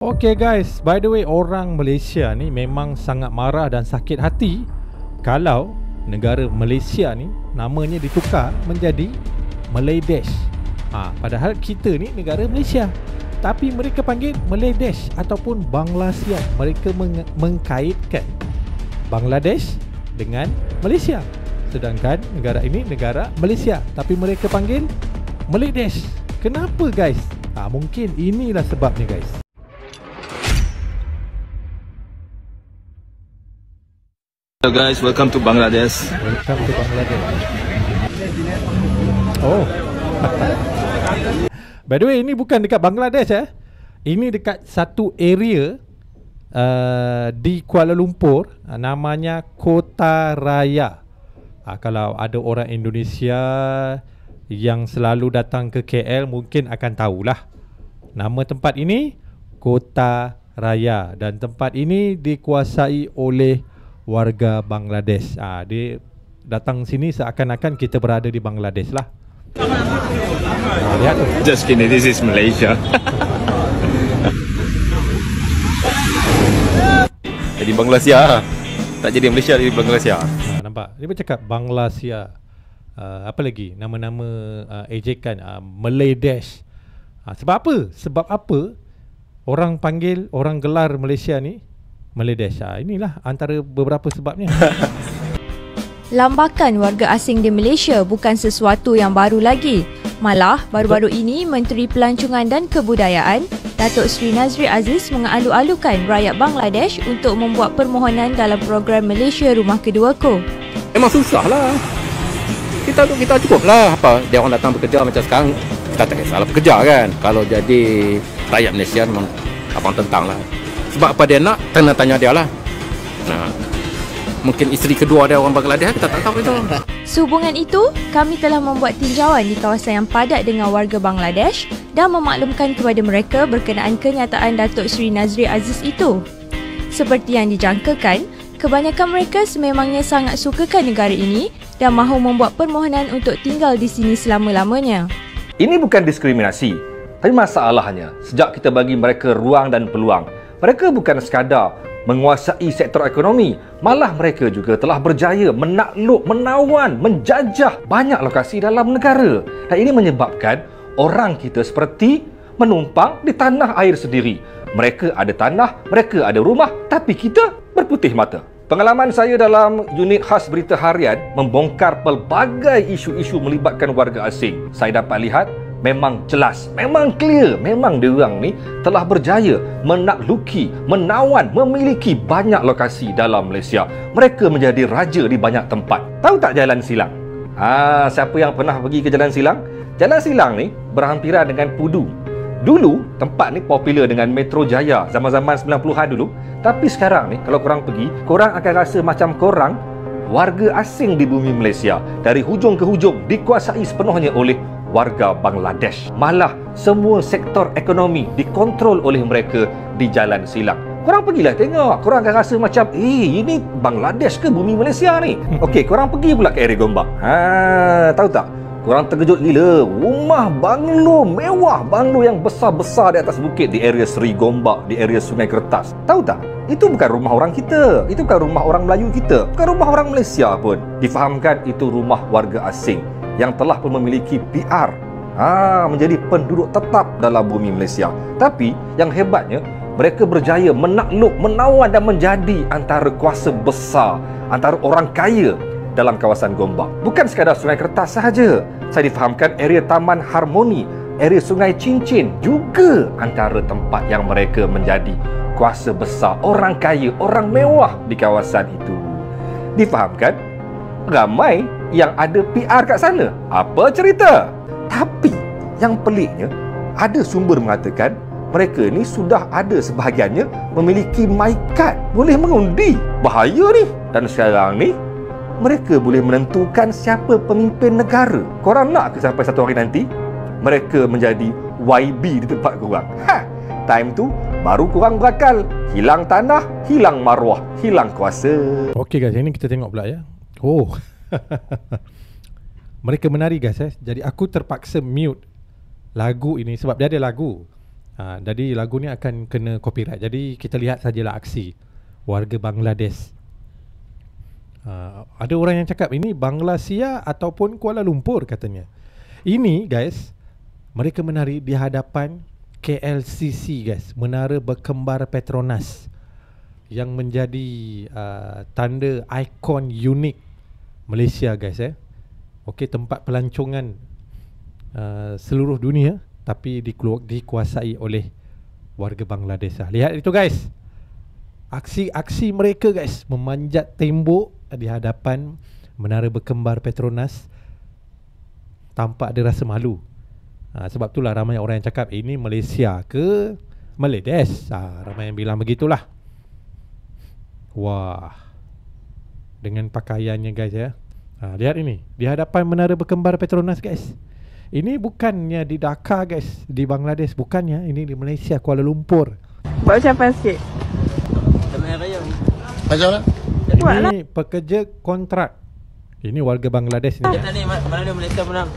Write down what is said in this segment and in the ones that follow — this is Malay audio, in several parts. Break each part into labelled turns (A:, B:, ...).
A: Okay guys, by the way, orang Malaysia ni memang sangat marah dan sakit hati kalau negara Malaysia ni namanya ditukar menjadi Malaydash. Padahal kita ni negara Malaysia, tapi mereka panggil Malaydash ataupun Bangladesh. Mereka mengkaitkan Bangladesh dengan Malaysia, sedangkan negara ini negara Malaysia, tapi mereka panggil Malaydash. Kenapa guys? Mungkin inilah sebabnya guys.
B: Hello guys, welcome to Bangladesh.
A: Welcome to Bangladesh. Oh. By the way, ini bukan dekat Bangladesh Ini dekat satu area di Kuala Lumpur, namanya Kota Raya. Kalau ada orang Indonesia yang selalu datang ke KL mungkin akan tahulah. Nama tempat ini Kota Raya, dan tempat ini dikuasai oleh warga Bangladesh. Dia datang sini seakan-akan kita berada di Bangladesh lah. Lihat tu.
B: Just kidding, this is Malaysia. Jadi Bangladesh. Tak jadi Malaysia, jadi Bangladesh.
A: Nampak? Dia bercakap Bangladesh. Apa lagi? Nama-nama ejekan Malaydash. Sebab apa? Sebab apa orang panggil, orang gelar Malaysia ni Malaydash? Inilah antara beberapa sebabnya.
C: Lambakan warga asing di Malaysia bukan sesuatu yang baru lagi. Malah, baru-baru ini Menteri Pelancongan dan Kebudayaan, Datuk Seri Nazri Aziz mengalu-alukan rakyat Bangladesh untuk membuat permohonan dalam program Malaysia Rumah Keduaku.
D: Memang susah lah. Kita cukup lah. Apa, dia orang datang bekerja macam sekarang, kita tak kisahlah bekerja kan. Kalau jadi rakyat Malaysia memang abang tentang lah. Sebab apa dia nak, tanya dia lah. Mungkin isteri kedua dia orang Bangladesh, kita tak tahu itu.
C: Sehubungan itu, kami telah membuat tinjauan di kawasan yang padat dengan warga Bangladesh dan memaklumkan kepada mereka berkenaan kenyataan Datuk Seri Nazri Aziz itu. Seperti yang dijangkakan, kebanyakan mereka sememangnya sangat sukakan negara ini dan mahu membuat permohonan untuk tinggal di sini selama-lamanya.
E: Ini bukan diskriminasi, tapi masalahnya sejak kita bagi mereka ruang dan peluang, mereka bukan sekadar menguasai sektor ekonomi, malah mereka juga telah berjaya menakluk, menawan, menjajah banyak lokasi dalam negara. Dan ini menyebabkan orang kita seperti menumpang di tanah air sendiri. Mereka ada tanah, mereka ada rumah, tapi kita berputih mata. Pengalaman saya dalam unit khas berita harian membongkar pelbagai isu-isu melibatkan warga asing. Saya dapat lihat memang jelas, memang clear, memang diorang ni telah berjaya menakluki, menawan, memiliki banyak lokasi dalam Malaysia. Mereka menjadi raja di banyak tempat. Tahu tak Jalan Silang? Siapa yang pernah pergi ke Jalan Silang? Jalan Silang ni berhampiran dengan Pudu. Dulu tempat ni popular dengan Metro Jaya zaman-zaman 90-an dulu. Tapi sekarang ni kalau korang pergi, korang akan rasa macam korang warga asing di bumi Malaysia. Dari hujung ke hujung dikuasai sepenuhnya oleh warga Bangladesh. Malah semua sektor ekonomi dikontrol oleh mereka di Jalan Silang. Korang pergilah tengok, korang akan rasa macam ini Bangladesh ke bumi Malaysia ni? Okey, korang pergi pula ke area Gombak. Tahu tak? Korang terkejut gila. Rumah banglo mewah, banglo yang besar-besar di atas bukit di area Seri Gombak, di area Sungai Kertas. Tahu tak? Itu bukan rumah orang kita. Itu bukan rumah orang Melayu kita. Bukan rumah orang Malaysia pun. Difahamkan itu rumah warga asing yang telah pun memiliki PR, menjadi penduduk tetap dalam bumi Malaysia. Tapi yang hebatnya, mereka berjaya menakluk, menawan dan menjadi antara kuasa besar, antara orang kaya dalam kawasan Gombak. Bukan sekadar Sungai Kertas sahaja. Saya difahamkan area Taman Harmoni, area Sungai Cincin juga antara tempat yang mereka menjadi kuasa besar, orang kaya, orang mewah di kawasan itu. Difahamkan ramai yang ada PR kat sana. Apa cerita? Tapi yang peliknya, ada sumber mengatakan mereka ni sudah ada sebahagiannya memiliki my card, boleh mengundi. Bahaya ni. Dan sekarang ni mereka boleh menentukan siapa pemimpin negara. Korang nak ke sampai satu hari nanti mereka menjadi YB di tempat korang? Time tu baru korang berakal. Hilang tanah, hilang maruah, hilang kuasa.
A: Okey guys, ini kita tengok pula ya. Mereka menari guys. Jadi aku terpaksa mute lagu ini sebab dia ada lagu. Jadi lagu ni akan kena copyright. Jadi kita lihat sajalah aksi warga Bangladesh. Ada orang yang cakap ini Bangladesia ataupun Kuala Lumpur katanya. Ini guys, mereka menari di hadapan KLCC guys, Menara Berkembar Petronas, yang menjadi tanda ikon unik Malaysia guys. Okey, tempat pelancongan seluruh dunia, tapi dikuasai oleh warga Bangladesh. Lihat itu guys, aksi-aksi mereka guys, memanjat tembok di hadapan Menara Berkembar Petronas tanpa ada rasa malu. Sebab itulah ramai orang yang cakap ini Malaysia ke Bangladesh. Ramai yang bilang begitulah. Wah, dengan pakaiannya guys ya. Lihat ini, di hadapan Menara Berkembar Petronas guys. Ini bukannya di Dhaka guys, di Bangladesh, bukannya. Ini di Malaysia, Kuala Lumpur.
F: Buat ucapan sikit.
G: Macam mana?
A: Ini pekerja kontrak. Ini warga Bangladesh ni.
G: Mana dia Malaysia menang?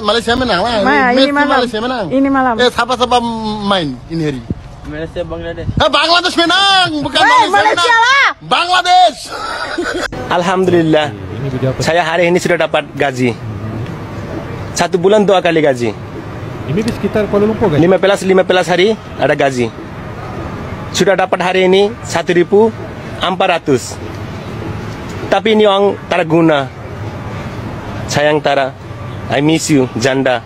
G: Malaysia menang lah.
F: Ini malam.
G: Malaysia menang.
F: Ini malam.
G: Siapa-siapa main ini hari?
H: Malaysia Bangladesh.
G: Bangladesh menang, bukan Malaysia menang.
F: lah.
G: Bangladesh.
H: Alhamdulillah.
A: Ini video apa?
H: Saya hari ini sudah dapat gaji. 1 bulan 2 kali gaji.
A: Ini di sekitar Kuala Lumpur guys.
H: 15 hari ada gaji. Sudah dapat hari ini 1.400. Tapi ini orang tak guna. Sayang Tara, I miss you, janda.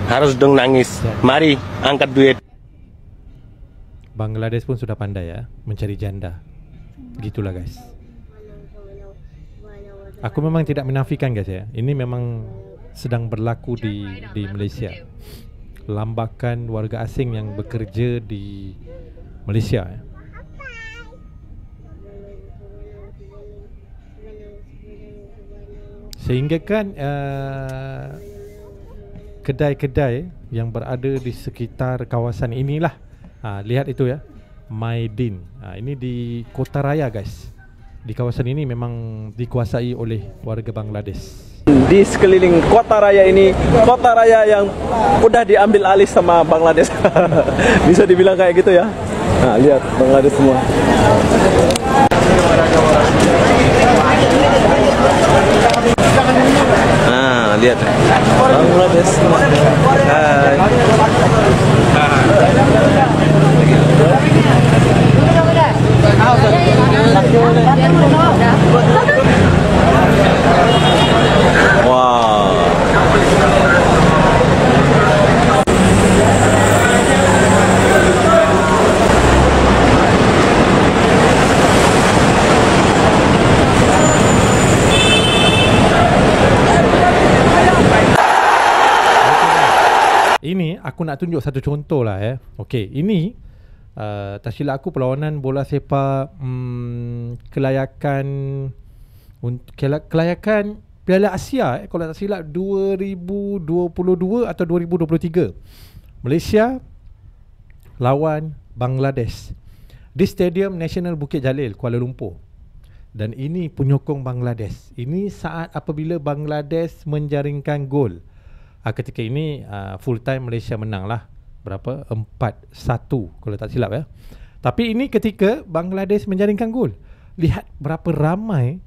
H: Harus dong nangis. Mari angkat duit.
A: Bangladesh pun sudah pandai ya mencari janda. Gitulah guys. Aku memang tidak menafikan guys ya. Ini memang sedang berlaku di Malaysia. Lambakan warga asing yang bekerja di Malaysia ya. Sehingga kan kedai-kedai yang berada di sekitar kawasan inilah, lihat itu ya, Maidin. Ini di Kota Raya guys. Di kawasan ini memang dikuasai oleh warga Bangladesh.
I: Di sekeliling kota raya ini, kota raya yang udah diambil alih sama Bangladesh. Bisa dibilang kayak gitu ya. Nah, lihat Bangladesh semua.
H: Nah, lihat.
I: Bangladesh.
H: Wow.
A: Ini aku nak tunjuk satu contoh lah ya. Okey, ini tak silap aku perlawanan bola sepak kelayakan Piala Asia kalau tak silap 2022 atau 2023. Malaysia lawan Bangladesh di Stadium Nasional Bukit Jalil, Kuala Lumpur. Dan ini penyokong Bangladesh. Ini saat apabila Bangladesh menjaringkan gol. Ketika ini full time Malaysia menang lah. Berapa? 4-1 kalau tak silap ya. Tapi ini ketika Bangladesh menjaringkan gol. Lihat berapa ramai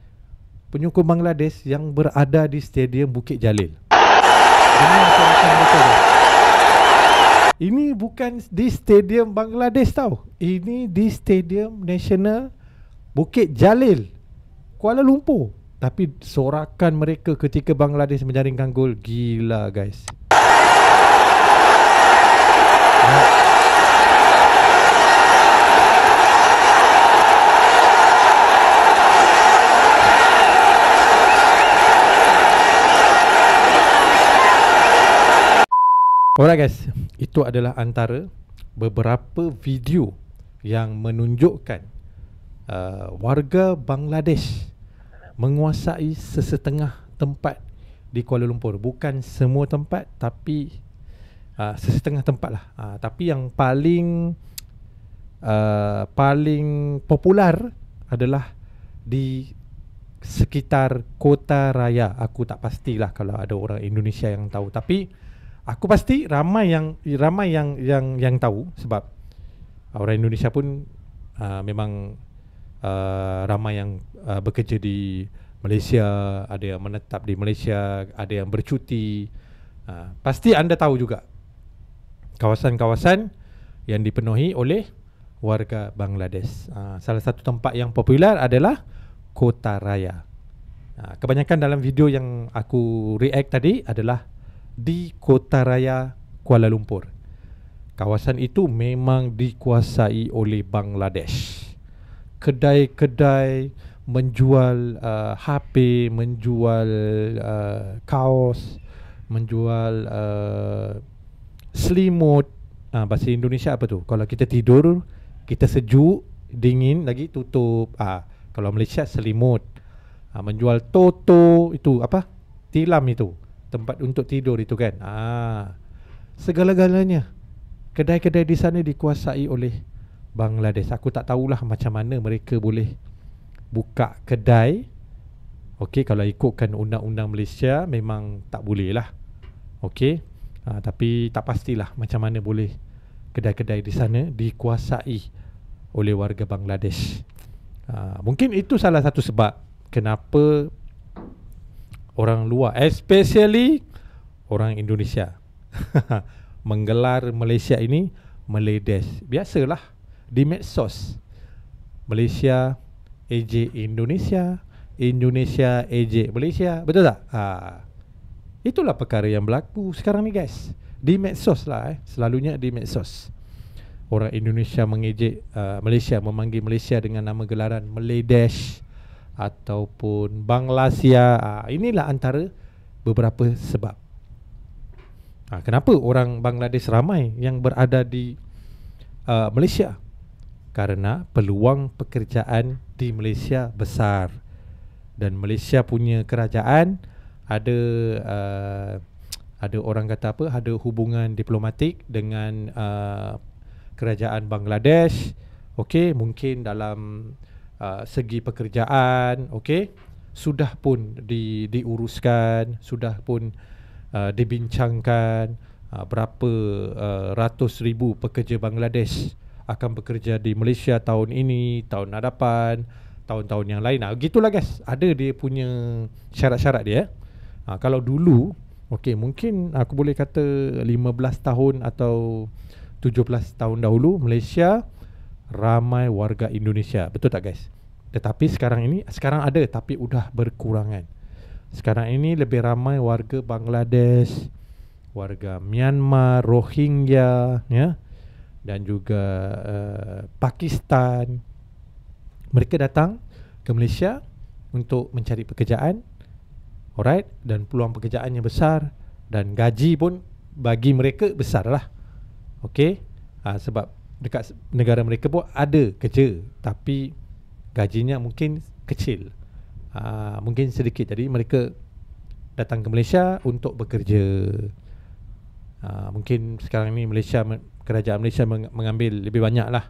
A: penyokong Bangladesh yang berada di Stadium Bukit Jalil. Ini bukan di Stadium Bangladesh tau. Ini di Stadium Nasional Bukit Jalil, Kuala Lumpur. Tapi sorakan mereka ketika Bangladesh menjaringkan gol, gila guys. Alright guys, itu adalah antara beberapa video yang menunjukkan warga Bangladesh menguasai sesetengah tempat di Kuala Lumpur. Bukan semua tempat, tapi sesetengah tempat lah. Tapi yang paling popular adalah di sekitar Kota Raya. Aku tak pastilah kalau ada orang Indonesia yang tahu, tapi Aku pasti ramai yang tahu, sebab orang Indonesia pun memang ramai yang bekerja di Malaysia, ada yang menetap di Malaysia, ada yang bercuti. Pasti anda tahu juga kawasan-kawasan yang dipenuhi oleh warga Bangladesh. Salah satu tempat yang popular adalah Kota Raya. Kebanyakan dalam video yang aku react tadi adalah di Kota Raya Kuala Lumpur. Kawasan itu memang dikuasai oleh Bangladesh. Kedai-kedai menjual HP, menjual kaos, menjual selimut. Bahasa Indonesia apa tu? Kalau kita tidur, kita sejuk, dingin lagi tutup. Kalau Malaysia selimut. Menjual toto, itu apa? Tilam itu, tempat untuk tidur itu kan. Segala-galanya. Kedai-kedai di sana dikuasai oleh Bangladesh. Aku tak tahulah macam mana mereka boleh buka kedai. Okey, kalau ikutkan undang-undang Malaysia memang tak boleh lah. Okey, tapi tak pastilah macam mana boleh kedai-kedai di sana dikuasai oleh warga Bangladesh. Mungkin itu salah satu sebab kenapa orang luar, especially orang Indonesia, menggelar Malaysia ini Meledes. Biasalah di medsos, Malaysia ejek Indonesia, Indonesia ejek Malaysia. Betul tak? Itulah perkara yang berlaku sekarang ni guys. Di medsos lah, selalunya di medsos. Orang Indonesia mengejek Malaysia, memanggil Malaysia dengan nama gelaran Meledes ataupun Bangladesia. Inilah antara beberapa sebab. Kenapa orang Bangladesh ramai yang berada di Malaysia? Karena peluang pekerjaan di Malaysia besar. Dan Malaysia punya kerajaan ada orang kata apa, ada hubungan diplomatik dengan kerajaan Bangladesh. Okey, mungkin dalam segi pekerjaan, okey, sudah pun diuruskan, sudah pun dibincangkan berapa ratus ribu pekerja Bangladesh akan bekerja di Malaysia tahun ini, tahun hadapan, tahun-tahun yang lain. Gitulah guys, ada dia punya syarat-syarat dia. Kalau dulu, okey, mungkin aku boleh kata 15 tahun atau 17 tahun dahulu, Malaysia ramai warga Indonesia. Betul tak guys? Tetapi sekarang ada tapi udah berkurangan. Sekarang ini lebih ramai warga Bangladesh, warga Myanmar, Rohingya, ya, dan juga Pakistan. Mereka datang ke Malaysia untuk mencari pekerjaan. Alright, dan peluang pekerjaannya besar dan gaji pun bagi mereka besar lah. Okey, sebab dekat negara mereka pun ada kerja tapi gajinya mungkin kecil, mungkin sedikit. Jadi mereka datang ke Malaysia untuk bekerja. Mungkin sekarang ni kerajaan Malaysia mengambil lebih banyak lah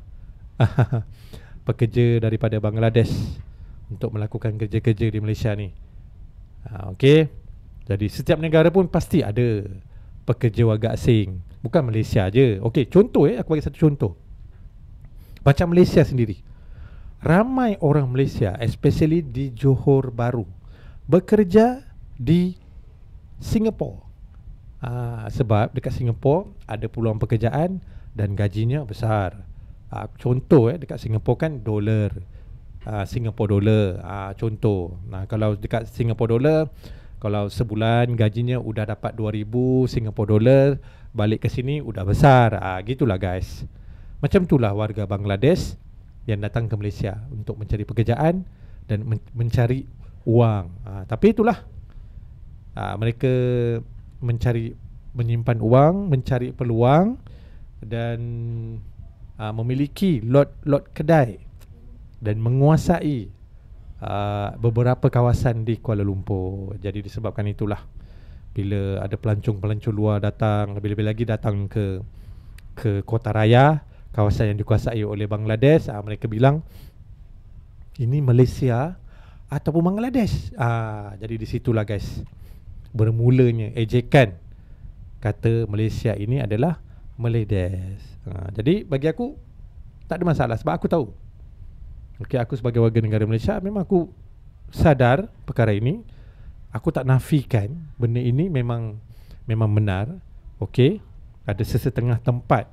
A: pekerja daripada Bangladesh untuk melakukan kerja-kerja di Malaysia ni. Okey, jadi setiap negara pun pasti ada pekerja warga asing, bukan Malaysia je. Okey, contoh aku bagi satu contoh. Macam Malaysia sendiri, ramai orang Malaysia, especially di Johor Bahru, bekerja di Singapura. Sebab dekat Singapura ada peluang pekerjaan dan gajinya besar. Contoh dekat Singapura kan dolar, Singapore dollar, contoh. Kalau dekat Singapore dollar, kalau sebulan gajinya udah dapat 2000 Singapore dollar, balik ke sini udah besar. Gitulah guys. Macam itulah warga Bangladesh yang datang ke Malaysia untuk mencari pekerjaan dan mencari uang. Tapi itulah, mereka menyimpan uang, mencari peluang dan memiliki lot kedai dan menguasai beberapa kawasan di Kuala Lumpur. Jadi disebabkan itulah, bila ada pelancong-pelancong luar datang, lebih-lebih lagi datang ke Kota Raya, kawasan yang dikuasai oleh Bangladesh, mereka bilang ini Malaysia ataupun Bangladesh. Jadi di situlah guys bermulanya ejekan kata Malaysia ini adalah Melayu. Jadi bagi aku tak ada masalah sebab aku tahu. Okey, aku sebagai warga negara Malaysia memang aku sadar perkara ini. Aku tak nafikan benda ini memang benar. Okey, ada sesetengah tempat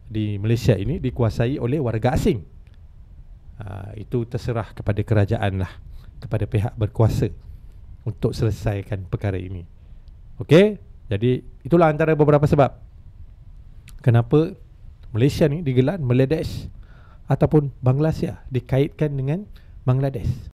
A: di Malaysia ini dikuasai oleh warga asing. Itu terserah kepada kerajaan lah, kepada pihak berkuasa untuk selesaikan perkara ini. Okey, jadi itulah antara beberapa sebab kenapa Malaysia ni digelar Melayu ataupun Bangladesh, dikaitkan dengan Bangladesh.